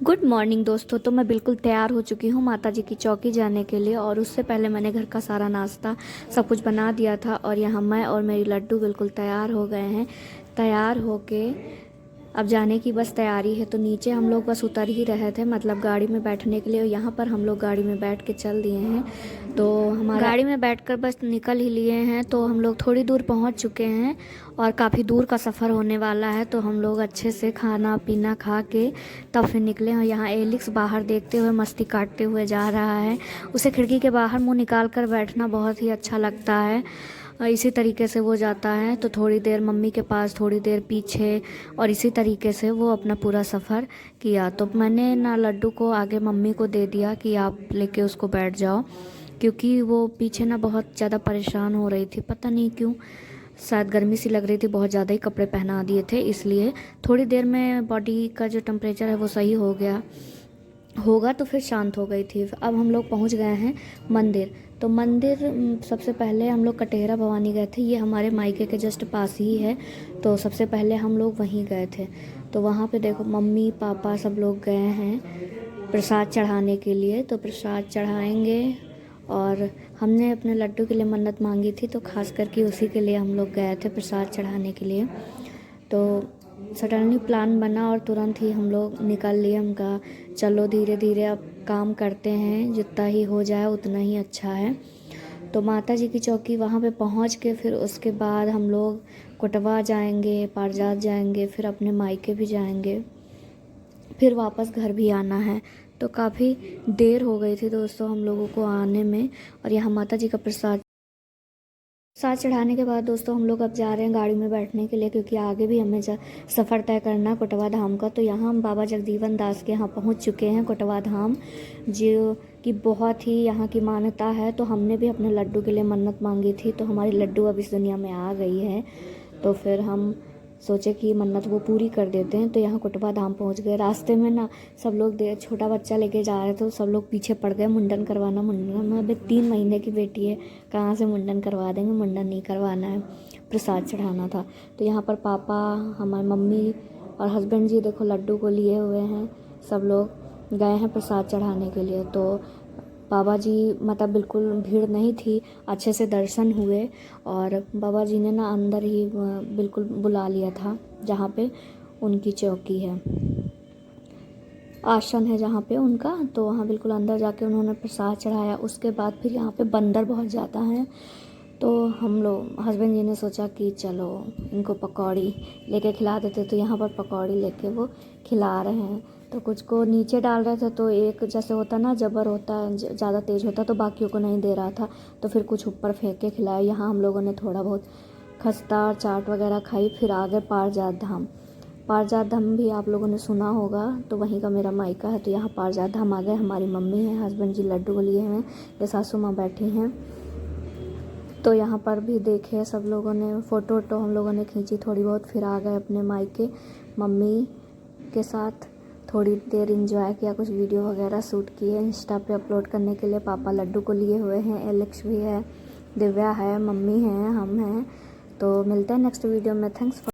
Good morning दोस्तों। तो मैं बिल्कुल तैयार हो चुकी हूँ माता जी की चौकी जाने के लिए, और उससे पहले मैंने घर का सारा नाश्ता सब कुछ बना दिया था। और यहाँ मैं और मेरी लड्डू बिल्कुल तैयार हो गए हैं। तैयार होके अब जाने की बस तैयारी है। तो नीचे हम लोग बस उतर ही रहे थे, मतलब गाड़ी में बैठने के लिए। और यहाँ पर हम लोग गाड़ी में बैठ के चल दिए हैं। तो हमारा गाड़ी में बैठकर बस निकल ही लिए हैं। तो हम लोग थोड़ी दूर पहुँच चुके हैं और काफ़ी दूर का सफ़र होने वाला है। तो हम लोग अच्छे से खाना पीना खा के तब फिर निकले। और यहाँ एलिक्स बाहर देखते हुए मस्ती काटते हुए जा रहा है। उसे खिड़की के बाहर मुँह निकाल कर बैठना बहुत ही अच्छा लगता है। इसी तरीके से वो जाता है, तो थोड़ी देर मम्मी के पास, थोड़ी देर पीछे, और इसी तरीके से वो अपना पूरा सफ़र किया। तो मैंने ना लड्डू को आगे मम्मी को दे दिया कि आप लेके उसको बैठ जाओ, क्योंकि वो पीछे ना बहुत ज़्यादा परेशान हो रही थी, पता नहीं क्यों। शायद गर्मी सी लग रही थी, बहुत ज़्यादा ही कपड़े पहना दिए थे, इसलिए थोड़ी देर में बॉडी का जो टेम्परेचर है वो सही हो गया होगा, तो फिर शांत हो गई थी। अब हम लोग पहुंच गए हैं मंदिर। तो मंदिर सबसे पहले हम लोग कटेहरा भवानी गए थे, ये हमारे मायके के जस्ट पास ही है। तो सबसे पहले हम लोग वहीं गए थे। तो वहाँ पे देखो मम्मी पापा सब लोग गए हैं प्रसाद चढ़ाने के लिए। तो प्रसाद चढ़ाएंगे, और हमने अपने लड्डू के लिए मन्नत मांगी थी, तो खास करके उसी के लिए हम लोग गए थे प्रसाद चढ़ाने के लिए। तो सडनली प्लान बना और तुरंत ही हम लोग निकल लिए। हम कहा चलो धीरे धीरे अब काम करते हैं, जितना ही हो जाए उतना ही अच्छा है। तो माता जी की चौकी वहाँ पे पहुँच के फिर उसके बाद हम लोग कोटवा जाएंगे, पारजात जाएंगे, फिर अपने मायके भी जाएंगे, फिर वापस घर भी आना है। तो काफ़ी देर हो गई थी दोस्तों हम लोगों को आने में। और यहाँ माता जी का प्रसाद चढ़ाने के बाद दोस्तों हम लोग अब जा रहे हैं गाड़ी में बैठने के लिए, क्योंकि आगे भी हमें सफ़र तय करना है कोटवा धाम का। तो यहाँ हम बाबा जगजीवन दास के यहाँ पहुँच चुके हैं, कोटवा धाम, जो कि बहुत ही यहाँ की मान्यता है। तो हमने भी अपने लड्डू के लिए मन्नत मांगी थी, तो हमारी लड्डू अब इस दुनिया में आ गई है। तो फिर हम सोचे कि मन्नत वो पूरी कर देते हैं। तो यहाँ कोटवा धाम पहुँच गए। रास्ते में ना सब लोग छोटा बच्चा लेके जा रहे थे, तो सब लोग पीछे पड़ गए, मुंडन करवाना मुंडन। मैं अभी 3 महीने की बेटी है, कहाँ से मुंडन करवा देंगे, मुंडन नहीं करवाना है, प्रसाद चढ़ाना था। तो यहाँ पर पापा, हमारी मम्मी और हस्बैंड जी देखो लड्डू को लिए हुए हैं, सब लोग गए हैं प्रसाद चढ़ाने के लिए। तो बाबा जी मतलब बिल्कुल भीड़ नहीं थी, अच्छे से दर्शन हुए। और बाबा जी ने ना अंदर ही बिल्कुल बुला लिया था, जहाँ पे उनकी चौकी है, आसन है जहाँ पे उनका। तो वहाँ बिल्कुल अंदर जाके उन्होंने प्रसाद चढ़ाया। उसके बाद फिर यहाँ पे बंदर बहुत ज़्यादा हैं, तो हम लोग हस्बैंड जी ने सोचा कि चलो इनको पकौड़ी लेके खिला देते। तो यहाँ पर पकौड़ी लेके वो खिला रहे हैं। तो कुछ को नीचे डाल रहे थे, तो एक जैसे होता ना जबर होता है, ज़्यादा तेज़ होता, तो बाकियों को नहीं दे रहा था। तो फिर कुछ ऊपर फेंक के खिलाया। यहाँ हम लोगों ने थोड़ा बहुत खस्ता और चाट वगैरह खाई। फिर आगे पारजात धाम भी आप लोगों ने सुना होगा, तो वहीं का मेरा मायका है। तो यहाँ पारजात धाम आ गए। हमारी मम्मी है, हस्बैंड जी लड्डू को लिए हैं, ये सासू माँ बैठी हैं। तो यहाँ पर भी देखे सब लोगों ने फ़ोटो वोटो हम लोगों ने खींची थोड़ी बहुत। फिर आ गए अपने मायके मम्मी के साथ, थोड़ी देर एंजॉय किया, कुछ वीडियो वगैरह शूट किए इंस्टा पे अपलोड करने के लिए। पापा लड्डू को लिए हुए हैं, एलेक्स भी है, दिव्या है, मम्मी है, हम हैं। तो मिलते हैं नेक्स्ट वीडियो में। Thanks for